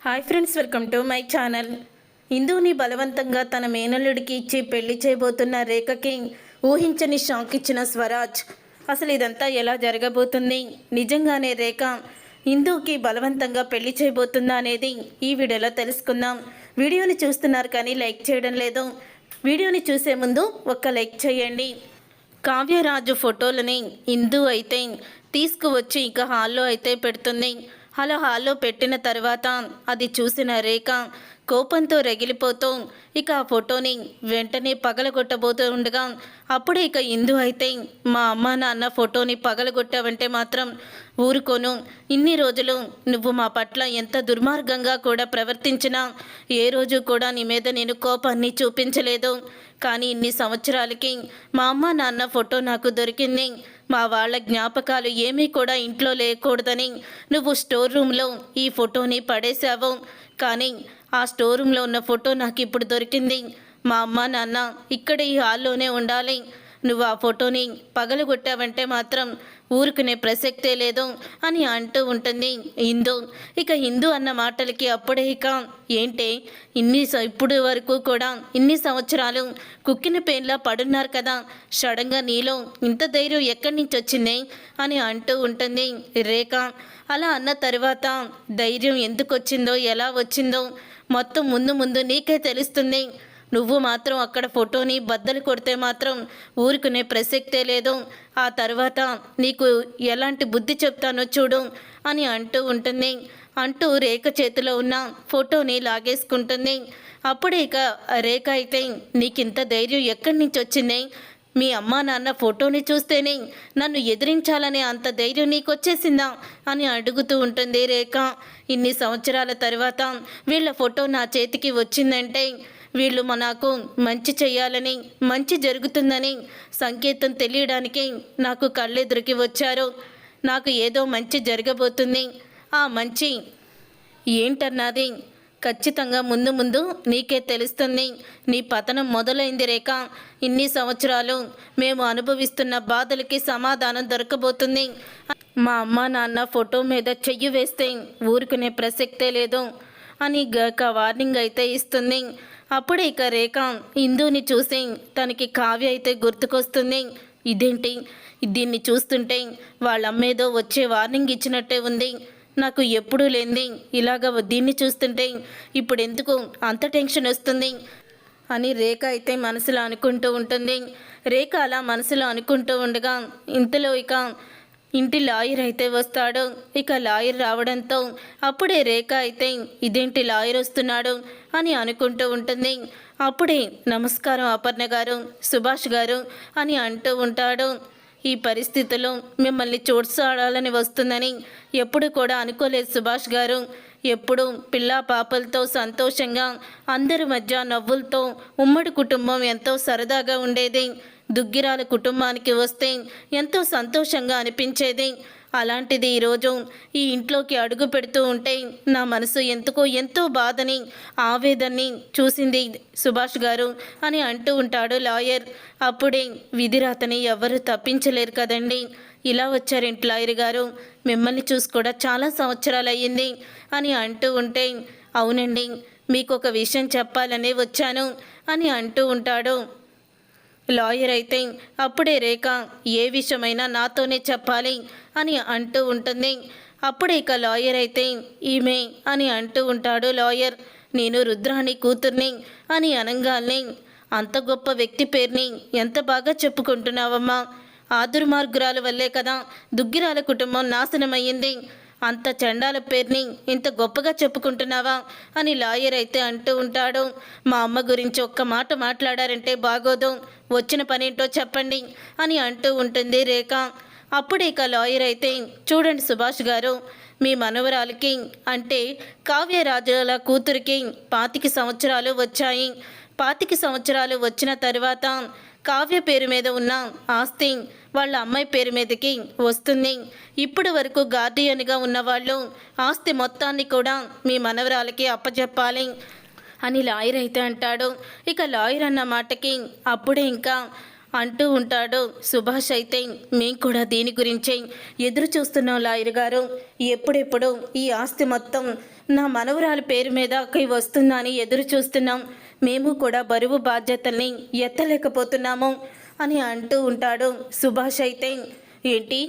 Hi friends, welcome to my channel. ఇందుని బలవంతంగా తన మేనల్లుడికి ఇచ్చి పెళ్లి చేయబోతున్న రేఖకి ఊహించని షాక్ ఇచ్చిన స్వరాజ్. అసలు ఇదంతా ఎలా జరగబోతుంది? నిజంగానే రేఖ ఇందుకి బలవంతంగా పెళ్లి చేయబోతుందా అనేది ఈ వీడియోలో తెలుసుకుందాం. వీడియోని చూస్తున్నారు కానీ లైక్ చేయడం లేదు. వీడియోని చూసే ముందు ఒక్క లైక్ చేయండి. కావ్యరాజు ఫోటోలని ఇందు అయితే తీసుకువచ్చి ఇక హాల్లో అయితే పెడుతుంది. అలా హాల్లో పెట్టిన తర్వాత అది చూసిన రేఖ కోపంతో రగిలిపోతూ ఇక ఆ ఫోటోని వెంటనే పగలగొట్టబోతూ ఉండగా అప్పుడే ఇక ఇందు అయితే, మా అమ్మ నాన్న ఫోటోని పగలగొట్టావంటే మాత్రం ఊరుకోను. ఇన్ని రోజులు నువ్వు మా పట్ల ఎంత దుర్మార్గంగా కూడా ప్రవర్తించినా ఏ రోజు కూడా నీ మీద నేను కోపాన్ని చూపించలేదు. కానీ ఇన్ని సంవత్సరాలకి మా అమ్మ నాన్న ఫోటో నాకు దొరికింది. మా వాళ్ళ జ్ఞాపకాలు ఏమీ కూడా ఇంట్లో లేకూడదని నువ్వు స్టోర్ రూమ్లో ఈ ఫోటోని పడేశావు. కానీ ఆ స్టోర్ రూమ్లో ఉన్న ఫోటో నాకు ఇప్పుడు దొరికింది. మా అమ్మ నాన్న ఇక్కడ ఈ హాల్లోనే ఉండాలి. నువ్వు ఆ ఫోటోని పగలగొట్టావంటే మాత్రం ఊరుకునే ప్రసక్తే లేదు అని అంటూ ఉంటుంది ఇందు. ఇక ఇందు అన్న మాటలకి అప్పుడే ఇక ఏంటే ఇప్పుడు వరకు కూడా ఇన్ని సంవత్సరాలు కుక్కిన పేన్లా పడున్నారు కదా, సడన్గా నీలో ఇంత ధైర్యం ఎక్కడి నుంచి వచ్చింది అని అంటూ ఉంటుంది రేఖ. అలా అన్న తర్వాత ధైర్యం ఎందుకు వచ్చిందో ఎలా వచ్చిందో మొత్తం ముందు ముందు నీకే తెలుస్తుంది. నువ్వు మాత్రం అక్కడ ఫోటోని బద్దలు కొడితే మాత్రం ఊరుకునే ప్రసక్తే లేదు. ఆ తర్వాత నీకు ఎలాంటి బుద్ధి చెప్తానో చూడు అని అంటూ ఉంటుంది. అంటూ రేఖ చేతిలో ఉన్న ఫోటోని లాగేసుకుంటుంది. అప్పుడే ఇక రేఖ అయితే, నీకింత ధైర్యం ఎక్కడి నుంచి వచ్చింది? మీ అమ్మా నాన్న ఫోటోని చూస్తేనే నన్ను ఎదిరించాలనే అంత ధైర్యం నీకు వచ్చేసిందా అని అడుగుతూ ఉంటుంది రేఖ. ఇన్ని సంవత్సరాల తర్వాత వీళ్ళ ఫోటో నా చేతికి వచ్చిందంటే వీళ్ళు నాకు మంచి చేయాలని, మంచి జరుగుతుందని సంకేతం తెలియడానికి నాకు కళ్ళెదురికి వచ్చారు. నాకు ఏదో మంచి జరగబోతుంది. ఆ మంచి ఏంటన్నది ఖచ్చితంగా ముందు ముందు నీకే తెలుస్తుంది. నీ పతనం మొదలైంది రేఖ. ఇన్ని సంవత్సరాలు మేము అనుభవిస్తున్న బాధలకి సమాధానం దొరకబోతుంది. మా అమ్మ నాన్న ఫోటో మీద చెయ్యి వేస్తే ఊరుకునే ప్రసక్తే లేదు అని వార్నింగ్ అయితే ఇస్తుంది. అప్పుడే ఇక రేఖ ఇందుని చూసి తనకి కావ్య అయితే గుర్తుకొస్తుంది. ఇదేంటి, దీన్ని చూస్తుంటే వాళ్ళ అమ్మేదో వచ్చే వార్నింగ్ ఇచ్చినట్టే ఉంది. నాకు ఎప్పుడూ లేనిది ఇలాగ దీన్ని చూస్తుంటే ఇప్పుడు ఎందుకు అంత టెన్షన్ వస్తుంది అని రేఖ అయితే మనసులో అనుకుంటూ ఉంటుంది. రేఖ అలా మనసులో అనుకుంటూ ఉండగా ఇంతలో ఇక ఇంటి లాయర్ అయితే వస్తాడు. ఇక లాయర్ రావడంతో అప్పుడే రేఖ అయితే, ఇదేంటి లాయర్ వస్తున్నాడు అని అనుకుంటూ ఉంటుంది. అప్పుడే నమస్కారం అపర్ణ గారు, సుభాష్ గారు అని అంటూ ఉంటాడు. ఈ పరిస్థితిలో మిమ్మల్ని చూడ్చాడాలని వస్తుందని ఎప్పుడు కూడా అనుకోలేదు సుభాష్ గారు. ఎప్పుడు పిల్లా పాపలతో సంతోషంగా అందరి మధ్య నవ్వులతో ఉమ్మడి కుటుంబం ఎంతో సరదాగా ఉండేది. దుగ్గిరాల కుటుంబానికి వస్తే ఎంతో సంతోషంగా అనిపించేది. అలాంటిది ఈరోజు ఈ ఇంట్లోకి అడుగు పెడుతూ ఉంటే నా మనసు ఎందుకో ఎంతో బాధని, ఆవేదనని చూసింది సుభాష్ గారు అని అంటూ ఉంటాడు లాయర్. అప్పుడే విధిరాతని ఎవరు తప్పించలేరు కదండి. ఇలా వచ్చారేంటి లాయర్ గారు, మిమ్మల్ని చూసి కూడా చాలా సంవత్సరాలు అయ్యింది అని అంటూ ఉంటే, అవునండి మీకు ఒక విషయం చెప్పాలనే వచ్చాను అని అంటూ ఉంటాడు లాయర్ అయితే. అప్పుడే రేఖ, ఏ విషయమైనా నాతోనే చెప్పాలి అని అంటూ ఉంటుంది. అప్పుడే ఇక లాయర్ అయితే, ఈమె అని అంటూ ఉంటాడు లాయర్. నేను రుద్రాణి కూతుర్ని అని అనగానే, అంత గొప్ప వ్యక్తి పేరుని ఎంత బాగా చెప్పుకుంటున్నావమ్మా. ఆ దుర్మార్గురాల వల్లే కదా దుగ్గిరాల కుటుంబం నాశనమయ్యింది. అంత చండాల పేరుని ఇంత గొప్పగా చెప్పుకుంటున్నావా అని లాయర్ అయితే అంటూ ఉంటాడు. మా అమ్మ గురించి ఒక్క మాట మాట్లాడారంటే బాగోదు, వచ్చిన పనేంటో చెప్పండి అని అంటూ ఉంటుంది రేఖ. అప్పుడు ఇక లాయర్ అయితే, చూడండి సుభాష్ గారు, మీ మనవరాలకి అంటే కావ్యరాజుల కూతురికి 25 సంవత్సరాలు వచ్చాయి. 25 సంవత్సరాలు వచ్చిన తర్వాత కావ్య పేరు మీద ఉన్న ఆస్తి వాళ్ళ అమ్మాయి పేరు మీదకి వస్తుంది. ఇప్పటి వరకు గార్డియన్గా ఉన్నవాళ్ళు ఆస్తి మొత్తాన్ని కూడా మీ మనవరాలకి అప్పచెప్పాలి అని లాయర్ అయితే అంటాడు. ఇక లాయర్ అన్న మాటకి అప్పుడే ఇంకా అంటూ ఉంటాడు సుభాష్ అయితే, మేము కూడా దీని గురించే ఎదురు చూస్తున్నాం లాయర్ గారు. ఎప్పుడెప్పుడు ఈ ఆస్తి మొత్తం నా మనవరాలి పేరు మీదకి వస్తుందని ఎదురు చూస్తున్నాం. మేము కూడా బరువు బాధ్యతల్ని ఎత్తలేకపోతున్నాము అని అంటూ ఉంటాడు. సుభాష్ అయితే, ఏంటి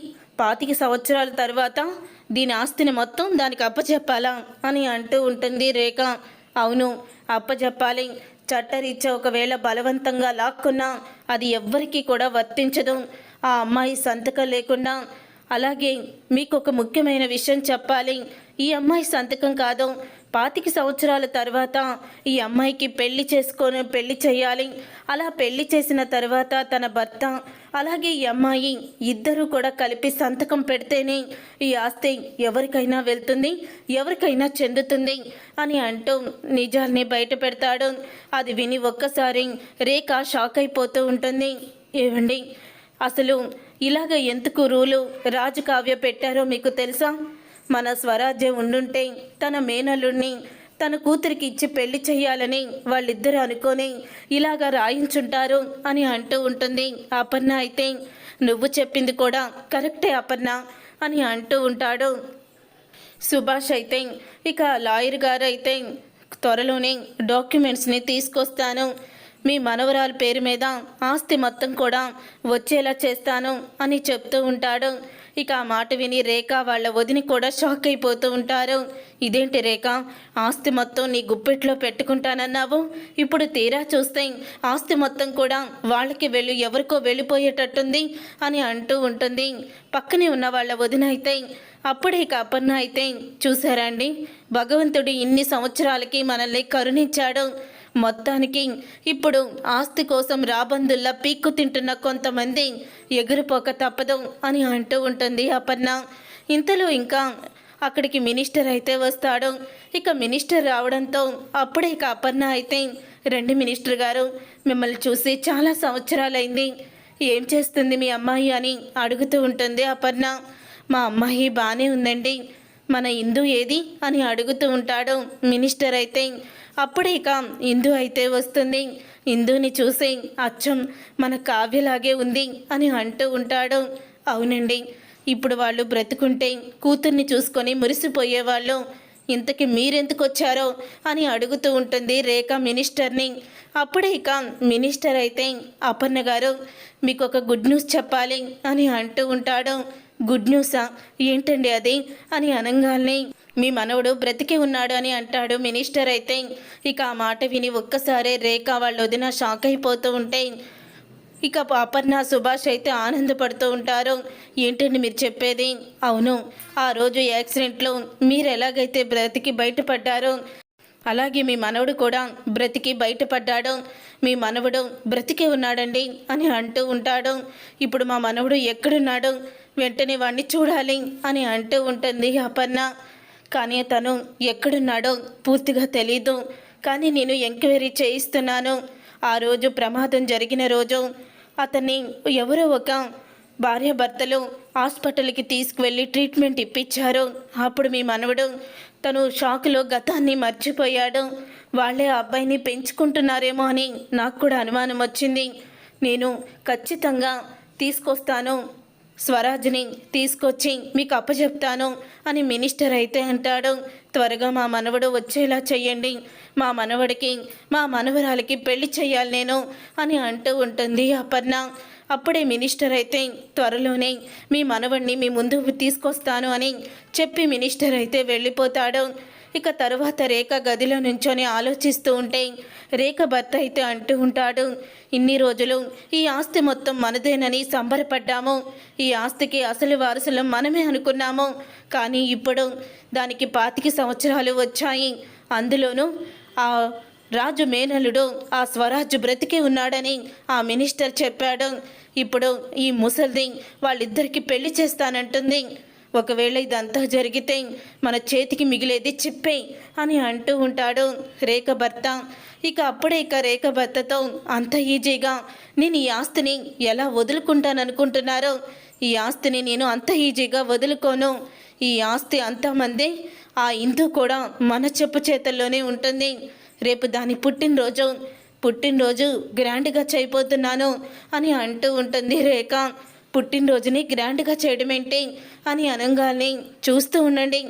25 సంవత్సరాల తర్వాత దీని ఆస్తిని మొత్తం దానికి అప్పచెప్పాలా అని అంటూ ఉంటుంది రేఖ. అవును, అప్పచెప్పాలి. చట్టరీత్యా ఒకవేళ బలవంతంగా లాక్కున్నా అది ఎవ్వరికీ కూడా వర్తించదు, ఆ అమ్మాయి సంతకం లేకుండా. అలాగే మీకు ఒక ముఖ్యమైన విషయం చెప్పాలి. ఈ అమ్మాయి సంతకం కాదు, 25 సంవత్సరాల తర్వాత ఈ అమ్మాయికి పెళ్లి చేయాలి. అలా పెళ్లి చేసిన తర్వాత తన భర్త అలాగే ఈ అమ్మాయి ఇద్దరూ కూడా కలిపి సంతకం పెడితేనే ఈ ఆస్తి ఎవరికైనా వెళ్తుంది, ఎవరికైనా చెందుతుంది అని అంటూ నిజాల్ని బయట పెడతాడు. అది విని ఒక్కసారి రేఖ షాక్ అయిపోతూ ఉంటుంది. ఏవండి, అసలు ఇలాగ ఎందుకు రూలు రాజకావ్య పెట్టారో మీకు తెలుసా? మన స్వరాజ్యం ఉండుంటే తన మేనల్లుడిని తన కూతురికి ఇచ్చి పెళ్లి చేయాలని వాళ్ళిద్దరూ అనుకొని ఇలాగా రాయించుంటారు అని అంటూ ఉంటుంది. అపర్ణ అయితే, నువ్వు చెప్పింది కూడా కరెక్టే అపర్ణ అని అంటూ ఉంటాడు. సుభాష్ అయితే, ఇక లాయర్ గారు అయితే, త్వరలోనే డాక్యుమెంట్స్ని తీసుకొస్తాను, మీ మనవరాల పేరు మీద ఆస్తి మొత్తం కూడా వచ్చేలా చేస్తాను అని చెప్తూ ఉంటాడు. ఇక ఆ మాట విని రేఖ వాళ్ళ వదిని కూడా షాక్ అయిపోతూ ఉంటారు. ఇదేంటి రేఖ, ఆస్తి మొత్తం నీ గుప్పెట్లో పెట్టుకుంటానన్నావు, ఇప్పుడు తీరా చూస్తే ఆస్తి మొత్తం కూడా వాళ్ళకి ఎవరికో వెళ్ళిపోయేటట్టుంది అని అంటూ ఉంటుంది. పక్కనే ఉన్న వాళ్ళ వదిన అయితే, అప్పుడే ఇక అపర్ణ అయితే, చూసారా అండి, భగవంతుడు ఇన్ని సంవత్సరాలకి మనల్ని కరుణించాడు. మొత్తానికి ఇప్పుడు ఆస్తి కోసం రాబందుల్లా పీక్కు తింటున్న కొంతమంది ఎగురుపోక తప్పదు అని అంటూ ఉంటుంది అపర్ణ. ఇంతలో ఇంకా అక్కడికి మినిస్టర్ అయితే వస్తాడు. ఇక మినిస్టర్ రావడంతో అప్పుడే ఇక అపర్ణ అయితే, రండి మినిస్టర్ గారు, మిమ్మల్ని చూసి చాలా సంవత్సరాలైంది, ఏం చేస్తుంది మీ అమ్మాయి అని అడుగుతూ ఉంటుంది అపర్ణ. మా అమ్మాయి బాగానే ఉందండి, మన ఇందు ఏది అని అడుగుతూ ఉంటాడు మినిస్టర్ అయితే. అప్పుడే ఇక ఇందు అయితే వస్తుంది. ఇందుని చూసి అచ్చం మన కావ్యలాగే ఉంది అని అంటూ ఉంటాడు. అవునండి, ఇప్పుడు వాళ్ళు బ్రతుకుంటే కూతుర్ని చూసుకొని మురిసిపోయేవాళ్ళు, ఇంతకీ మీరెందుకు వచ్చారో అని అడుగుతూ ఉంటుంది రేఖ మినిస్టర్ని. అప్పుడే ఇక మినిస్టర్ అయితే, అపర్ణ గారు, మీకు ఒక గుడ్ న్యూస్ చెప్పాలి అని అంటూ ఉంటాడు. గుడ్ న్యూసా, ఏంటండి అది అని అనగానే, మీ మనవడు బ్రతికి ఉన్నాడు అని అంటాడు మినిస్టర్ అయితే. ఇక ఆ మాట విని ఒక్కసారే రేఖ వాళ్ళ వదిన షాక్ అయిపోతూ ఉంటే ఇక అపర్ణ సుభాష్ అయితే ఆనందపడుతూ ఉంటారు. ఏంటండి మీరు చెప్పేది? అవును, ఆ రోజు యాక్సిడెంట్లో మీరు ఎలాగైతే బ్రతికి బయటపడ్డారో అలాగే మీ మనవడు కూడా బ్రతికి బయటపడ్డాడు, మీ మనవడు బ్రతికే ఉన్నాడండి అని అంటూ ఉంటాడు. ఇప్పుడు మా మనవడు ఎక్కడున్నాడు, వెంటనే వాడిని చూడాలి అని అంటూ ఉంటుంది అపర్ణ. కానీ తను ఎక్కడున్నాడో పూర్తిగా తెలీదు, కానీ నేను ఎంక్వైరీ చేయిస్తున్నాను. ఆ రోజు ప్రమాదం జరిగిన రోజు అతన్ని ఎవరో ఒక భార్యాభర్తలు హాస్పిటల్కి తీసుకువెళ్ళి ట్రీట్మెంట్ ఇప్పించారు. అప్పుడు మీ మనవడు తను షాక్లో గతాన్ని మర్చిపోయాడు. వాళ్ళే ఆ అబ్బాయిని పెంచుకుంటున్నారేమో అని నాకు కూడా అనుమానం వచ్చింది. నేను ఖచ్చితంగా తీసుకొస్తాను, స్వరాజ్ని తీసుకొచ్చి మీకు అప్పచెప్తాను అని మినిస్టర్ అయితే అంటాడు. త్వరగా మా మనవడు వచ్చేలా చెయ్యండి, మా మనవడికి మా మనవరాలకి పెళ్లి చేయాలి నేను అని అంటూ ఉంటుంది అపర్ణ. అప్పుడే మినిస్టర్ అయితే, త్వరలోనే మీ మనవడిని మీ ముందు తీసుకొస్తాను అని చెప్పి మినిస్టర్ అయితే వెళ్ళిపోతాడు. ఇక తరువాత రేఖ గదిలో నుంచొని ఆలోచిస్తూ ఉంటే రేఖ భర్త అయితే అంటూ ఉంటాడు, ఇన్ని రోజులు ఈ ఆస్తి మొత్తం మనదేనని సంబరపడ్డాము, ఈ ఆస్తికి అసలు వారసులం మనమే అనుకున్నాము, కానీ ఇప్పుడు దానికి 25 సంవత్సరాలు వచ్చాయి. అందులోనూ ఆ రాజు మేనలుడు ఆ స్వరాజు బ్రతికి ఉన్నాడని ఆ మినిస్టర్ చెప్పాడు. ఇప్పుడు ఈ ముసల్ది వాళ్ళిద్దరికి పెళ్లి చేస్తానంటుంది. ఒకవేళ ఇదంతా జరిగితే మన చేతికి మిగిలేది చెప్పే అని అంటూ ఉంటాడు రేఖ భర్త. ఇక అప్పుడే రేఖ భర్తతో, అంత ఈజీగా నేను ఈ ఆస్తిని ఎలా వదులుకుంటాననుకుంటున్నారో, ఈ ఆస్తిని నేను అంత ఈజీగా వదులుకోను, ఈ ఆస్తి అంతమంది, ఆ ఇందు కూడా మన చెప్పు చేతల్లోనే ఉంటుంది. రేపు దాని పుట్టినరోజు గ్రాండ్గా చేయబోతున్నాను అని అంటూ ఉంటుంది రేఖ. పుట్టినరోజుని గ్రాండ్గా చేయడమేంటి అని అనగానే చూస్తూ ఉండండి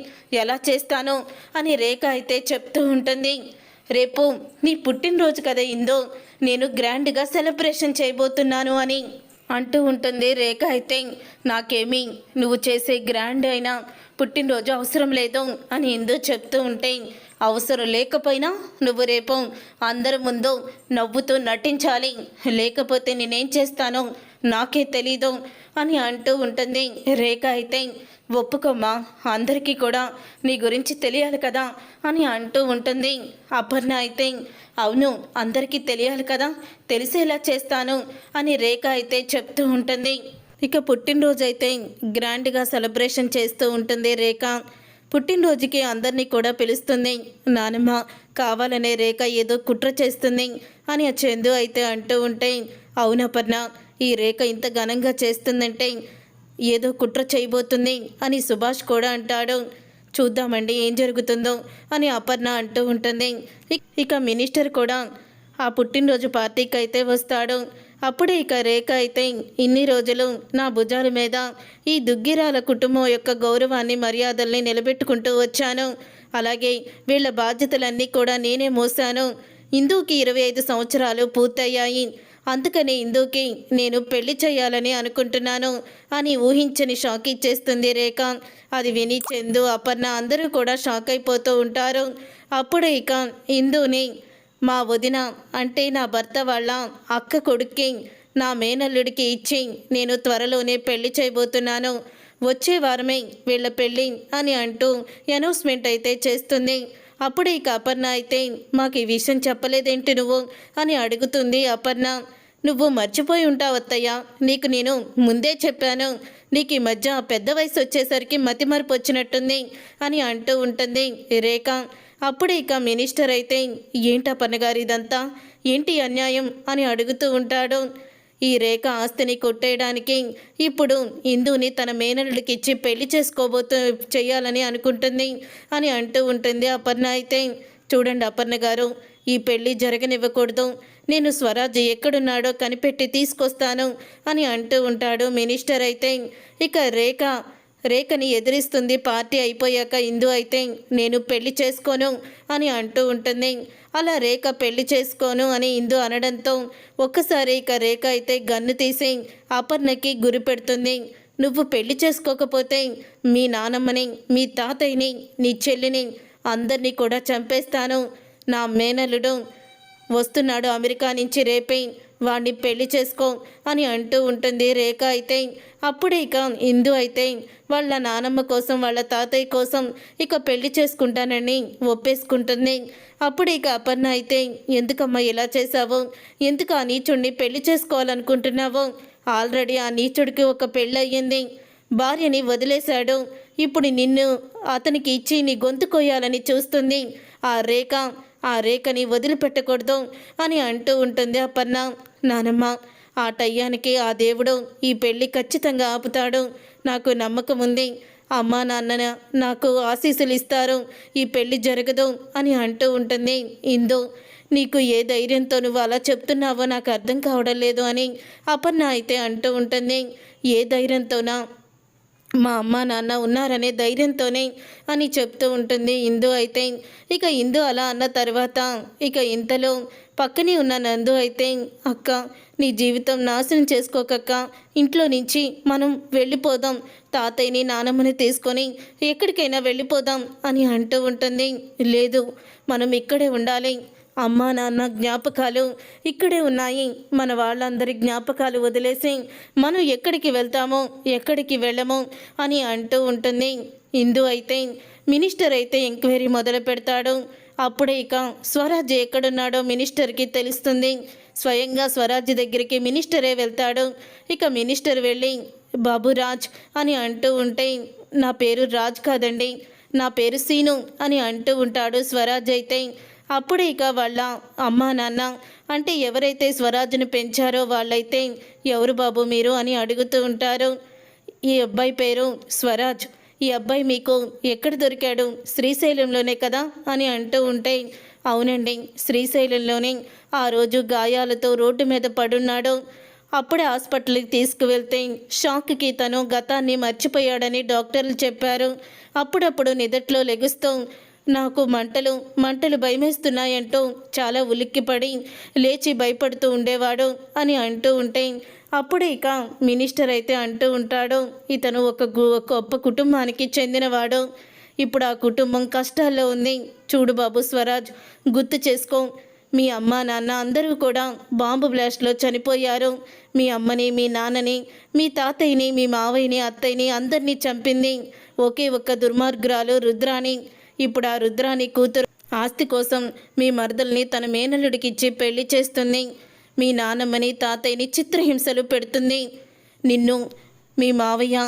ఎలా చేస్తానో అని రేఖ అయితే చెప్తూ ఉంటుంది. రేపు నీ పుట్టినరోజు కదా ఇందో, నేను గ్రాండ్గా సెలబ్రేషన్ చేయబోతున్నాను అని అంటూ ఉంటుంది రేఖ అయితే. నాకేమీ నువ్వు చేసే గ్రాండ్ అయినా పుట్టినరోజు అవసరం లేదు అని ఇందు చెప్తూ ఉంటే, అవసరం లేకపోయినా నువ్వు రేపు అందరి ముందు నవ్వుతూ నటించాలి, లేకపోతే నేనేం చేస్తానో నాకే తెలీదు అని అంటూ ఉంటుంది రేఖ అయితే. ఒప్పుకోమ్మా, అందరికీ కూడా నీ గురించి తెలియాలి కదా అని అంటూ ఉంటుంది అపర్ణ అయితే. అవును, అందరికీ తెలియాలి కదా, తెలిసేలా చేస్తాను అని రేఖ అయితే చెప్తూ ఉంటుంది. ఇక పుట్టినరోజు అయితే గ్రాండ్గా సెలబ్రేషన్ చేస్తూ ఉంటుంది రేఖ. పుట్టినరోజుకి అందరినీ కూడా పిలుస్తుంది. నానమ్మ కావాలనే రేఖ ఏదో కుట్ర చేస్తుంది అని ఆ చందు అయితే అంటూ ఉంటే, అవునపర్ణ, ఈ రేఖ ఇంత ఘనంగా చేస్తుందంటే ఏదో కుట్ర చేయబోతుంది అని సుభాష్ కూడా అంటాడు. చూద్దామండి ఏం జరుగుతుందో అని అపర్ణ అంటూ ఉంటుంది. ఇక మినిస్టర్ కూడా ఆ పుట్టినరోజు పార్టీకి అయితే వస్తాడు. అప్పుడే ఇక రేఖ అయితే, ఇన్ని రోజులు నా భుజాల మీద ఈ దుగ్గిరాల కుటుంబం యొక్క గౌరవాన్ని మర్యాదల్ని నిలబెట్టుకుంటూ వచ్చాను. అలాగే వీళ్ళ బాధ్యతలన్నీ కూడా నేనే మోసాను. ఇందుకి 25 సంవత్సరాలు పూర్తయ్యాయి. అందుకని ఇందుకి నేను పెళ్లి చేయాలని అనుకుంటున్నాను అని ఊహించని షాక్ ఇచ్చేస్తుంది రేఖ. అది విని చందు, అపర్ణ అందరూ కూడా షాక్ అయిపోతూ ఉంటారు. అప్పుడు ఇక ఇందుని మా వదిన అంటే నా భర్త వాళ్ళ అక్క కొడుక్కి, నా మేనల్లుడికి ఇచ్చి నేను త్వరలోనే పెళ్లి చేయబోతున్నాను, వచ్చే వారమే వీళ్ళ పెళ్ళి అని అంటూ అనౌన్స్మెంట్ అయితే చేస్తుంది. అప్పుడు ఇక అపర్ణ అయితే, మాకు ఈ విషయం చెప్పలేదేంటి నువ్వు అని అడుగుతుంది అపర్ణ. నువ్వు మర్చిపోయి ఉంటావు అత్తయ్య, నీకు నేను ముందే చెప్పాను, నీకు ఈ మధ్య పెద్ద వయసు వచ్చేసరికి మతిమరుపు వచ్చినట్టుంది అని అంటూ ఉంటుంది రేఖ. అప్పుడు ఇక మినిస్టర్ అయితే, ఏంటపర్ణ గారు ఇదంతా, ఏంటి అన్యాయం అని అడుగుతూ ఉంటాడు. ఈ రేఖ ఆస్తిని కొట్టేయడానికి ఇప్పుడు ఇందుని తన మేనల్లుడికి ఇచ్చి పెళ్లి చేయాలని అనుకుంటుంది అని అంటూ ఉంటుంది అపర్ణ అయితే. చూడండి అపర్ణ గారు, ఈ పెళ్ళి జరగనివ్వకూడదు, నేను స్వరాజ్ ఎక్కడున్నాడో కనిపెట్టి తీసుకొస్తాను అని అంటూ ఉంటాడు మినిస్టర్ అయితే. ఇక రేఖని ఎదిరిస్తుంది పార్టీ అయిపోయాక ఇందు అయితే, నేను పెళ్లి చేసుకోను అని అంటూ ఉంటుంది. అలా రేఖ పెళ్లి చేసుకోను అని ఇందు అనడంతో ఒక్కసారి ఇక రేఖ అయితే గన్ను తీసి అపర్ణకి గురి పెడుతుంది. నువ్వు పెళ్లి చేసుకోకపోతే మీ నానమ్మని, మీ తాతయ్యని, నీ చెల్లిని అందరినీ కూడా చంపేస్తాను. నా మేనల్లుడు వస్తున్నాడు అమెరికా నుంచి, రేపే వాడిని పెళ్లి చేసుకో అని అంటూ ఉంటుంది రేఖ అయితే. అప్పుడే ఇక ఇందు అయితే వాళ్ళ నానమ్మ కోసం, వాళ్ళ తాతయ్య కోసం ఇక పెళ్లి చేసుకుంటానని ఒప్పేసుకుంటుంది. అప్పుడు ఇక అపర్ణ అయితే, ఎందుకమ్మా ఇలా చేశావు, ఎందుకు ఆ నీచుడిని పెళ్లి చేసుకోవాలనుకుంటున్నావు, ఆల్రెడీ ఆ నీచుడికి ఒక పెళ్ళి అయ్యింది, భార్యని వదిలేశాడు, ఇప్పుడు నిన్ను అతనికి ఇచ్చి నీ గొంతు కొయ్యాలని చూస్తుంది ఆ రేఖని వదిలిపెట్టకూడదు అని అంటూ ఉంటుంది అపర్ణ. నానమ్మ, ఆ టయ్యానికి ఆ దేవుడు ఈ పెళ్ళి ఖచ్చితంగా ఆపుతాడు, నాకు నమ్మకం ఉంది, అమ్మా నాన్న నాకు ఆశీస్సులు ఇస్తారు, ఈ పెళ్ళి జరగదు అని అంటూ ఉంటుంది ఇందు. నీకు ఏ ధైర్యంతో నువ్వు అలా చెప్తున్నావో నాకు అర్థం కావడం లేదు అని అపర్ణ అయితే అంటూ ఉంటుంది. ఏ ధైర్యంతోనా, మా అమ్మ నాన్న ఉన్నారనే ధైర్యంతోనే అని చెప్తూ ఉంటుంది ఇందు అయితే. ఇక ఇందు అలా అన్న తర్వాత ఇక ఇంతలో పక్కనే ఉన్న నందు అయితే, అక్క నీ జీవితం నాశనం చేసుకోకక్క, ఇంట్లో నుంచి మనం వెళ్ళిపోదాం, తాతయ్యని నానమ్మని తీసుకొని ఎక్కడికైనా వెళ్ళిపోదాం అని అంటూ ఉంటుంది. లేదు, మనం ఇక్కడే ఉండాలి, అమ్మా నాన్న జ్ఞాపకాలు ఇక్కడే ఉన్నాయి, మన వాళ్ళందరి జ్ఞాపకాలు వదిలేసి మనం ఎక్కడికి వెళ్తామో ఎక్కడికి వెళ్ళమో అని అంటూ ఉంటుంది ఇందు అయితే. మినిస్టర్ అయితే ఎంక్వైరీ మొదలు పెడతాడు. అప్పుడే ఇక స్వరాజ్ ఎక్కడున్నాడో మినిస్టర్కి తెలుస్తుంది. స్వయంగా స్వరాజ్ దగ్గరికి మినిస్టరే వెళ్తాడు. ఇక మినిస్టర్ వెళ్ళి, బాబురాజ్ అని అంటూ ఉంటే, నా పేరు రాజ్ కాదండి, నా పేరు సీను అని అంటూ ఉంటాడు స్వరాజ్ అయితే. అప్పుడే ఇక వాళ్ళ అమ్మా నాన్న అంటే ఎవరైతే స్వరాజ్ని పెంచారో వాళ్ళైతే, ఎవరు బాబు మీరు అని అడుగుతూ ఉంటారు. ఈ అబ్బాయి పేరు స్వరాజ్, ఈ అబ్బాయి మీకు ఎక్కడ దొరికాడు, శ్రీశైలంలోనే కదా అని అంటూ ఉంటే, అవునండి శ్రీశైలంలోనే, ఆ రోజు గాయాలతో రోడ్డు మీద పడున్నాడు, అప్పుడే హాస్పిటల్కి తీసుకువెళ్తే షాక్కి తను గతాన్ని మర్చిపోయాడని డాక్టర్లు చెప్పారు. అప్పుడప్పుడు నిదట్లో లెగుస్తూ నాకు మంటలు మంటలు భయమేస్తున్నాయంటూ చాలా ఉలిక్కిపడి లేచి భయపడుతూ ఉండేవాడు అని అంటూ ఉంటే అప్పుడే ఇక మినిస్టర్ అయితే అంటూ ఉంటాడు, ఇతను ఒక గొప్ప కుటుంబానికి చెందినవాడు. ఇప్పుడు ఆ కుటుంబం కష్టాల్లో ఉంది. చూడు బాబు స్వరాజ్, గుర్తు చేసుకో, మీ అమ్మ నాన్న అందరూ కూడా బాంబు బ్లాస్ట్లో చనిపోయారు. మీ అమ్మని, మీ నాన్నని, మీ తాతయ్యని, మీ మావయ్యని, అత్తయ్యని అందరినీ చంపింది ఒకే ఒక్క దుర్మార్గురాలు రుద్రాని. ఇప్పుడు ఆ రుద్రాని కూతురు ఆస్తి కోసం మీ మరదల్ని తన మేనల్లుడికిచ్చి పెళ్లి చేస్తుంది. మీ నాన్నమ్మని, తాతయ్యని చిత్రహింసలు పెడుతుంది. నిన్ను, మీ మావయ్య,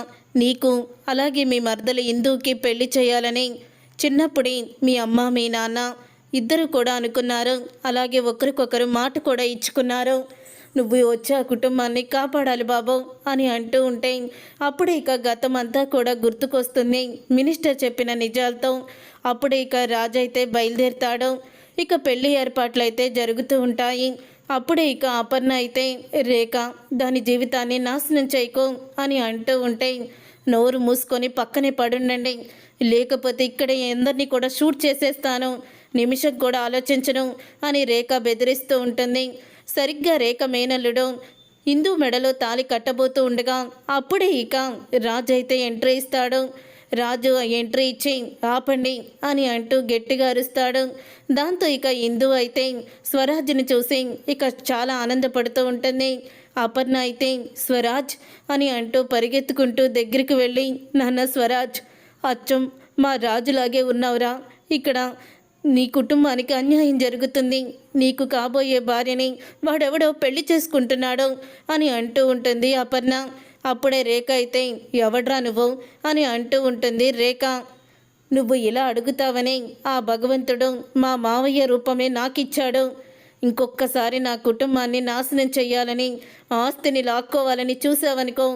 నీకు అలాగే మీ మరదలు ఇందుకి పెళ్లి చేయాలని చిన్నప్పుడే మీ అమ్మ, మీ నాన్న ఇద్దరు కూడా అనుకున్నారు. అలాగే ఒకరికొకరు మాట కూడా ఇచ్చుకున్నారు. నువ్వు వచ్చి ఆ కుటుంబాన్ని కాపాడాలి బాబు అని అంటూ ఉంటే అప్పుడే ఇక గతం అంతా కూడా గుర్తుకొస్తుంది మినిస్టర్ చెప్పిన నిజాలతో. అప్పుడే ఇక రాజు అయితే బయలుదేరుతాడు. ఇక పెళ్లి ఏర్పాట్లు అయితే జరుగుతూ ఉంటాయి. అప్పుడే ఇక అపర్ణ అయితే రేఖ, దాని జీవితాన్ని నాశనం చేయకు అని అంటూ ఉంటే నోరు మూసుకొని పక్కనే పడుండండి, లేకపోతే ఇక్కడ అందరినీ కూడా షూట్ చేసేస్తాను, నిమిషం కూడా ఆలోచించను అని రేఖ బెదిరిస్తూ ఉంటుంది. సరిగ్గా రేఖ మేనల్లుడు ఇందు మెడలో తాళి కట్టబోతూ ఉండగా అప్పుడే ఇక రాజు అయితే ఎంట్రీ ఇస్తాడు. రాజు ఎంట్రీ ఇచ్చి ఆపండి అని అంటూ గట్టిగా అరుస్తాడు. దాంతో ఇక ఇందు అయితే స్వరాజ్ని చూసి ఇక చాలా ఆనందపడుతూ ఉంటుంది. అపర్ణ అయితే స్వరాజ్ అని అంటూ పరిగెత్తుకుంటూ దగ్గరికి వెళ్ళి, నాన్న స్వరాజ్, అచ్చం మా రాజులాగే ఉన్నావురా, ఇక్కడ నీ కుటుంబానికి అన్యాయం జరుగుతుంది, నీకు కాబోయే భార్యని వాడెవడో పెళ్లి చేసుకుంటున్నాడు అని అంటూ ఉంటుంది అపర్ణ. అప్పుడే రేఖ అయితే ఎవడ్రా నువ్వు అని అంటూ ఉంటుంది. రేఖ, నువ్వు ఇలా అడుగుతావని ఆ భగవంతుడు మా మావయ్య రూపమే నాకిచ్చాడు. ఇంకొక్కసారి నా కుటుంబాన్ని నాశనం చెయ్యాలని, ఆస్తిని లాక్కోవాలని చూసావనుకో,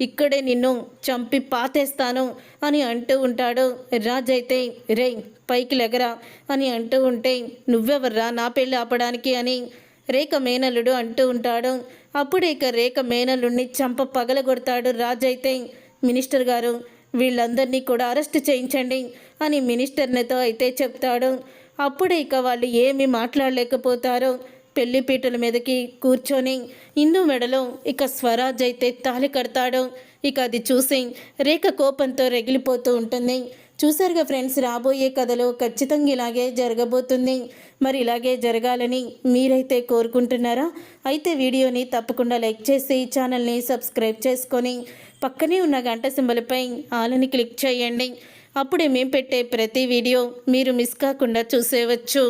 ఇక్కడే నిన్ను చంపి పాతేస్తాను అని అంటూ ఉంటాడు. రాజైతే రే పైకి లెగరా అని అంటూ ఉంటే నువ్వెవర్రా నా పెళ్ళి ఆపడానికి అని రేఖ మేనల్లుడు అంటూ ఉంటాడు. అప్పుడు ఇక రేఖ మేనల్లుడిని చంప పగలగొడతాడు రాజైతే. మినిస్టర్ గారు, వీళ్ళందరినీ కూడా అరెస్ట్ చేయించండి అని మినిస్టర్నితో అయితే చెప్తాడు. అప్పుడే ఇక వాళ్ళు ఏమీ మాట్లాడలేకపోతారు. పెళ్లిపీటల మీదకి కూర్చొని ఇందు మెడలో ఇక స్వరాజ్ అయితే తాళి కడతాడు. ఇక అది చూసి రేఖ కోపంతో రగిలిపోతూ ఉంటుంది. చూసారుగా ఫ్రెండ్స్, రాబోయే కథలో ఖచ్చితంగా ఇలాగే జరగబోతుంది. మరి ఇలాగే జరగాలని మీరైతే కోరుకుంటున్నారా? అయితే వీడియోని తప్పకుండా లైక్ చేసి ఛానల్ని సబ్స్క్రైబ్ చేసుకొని పక్కనే ఉన్న గంట సింబల్పై ఆలని క్లిక్ చేయండి. అప్పుడే మేము పెట్టే ప్రతి వీడియో మీరు మిస్ కాకుండా చూసేవచ్చు.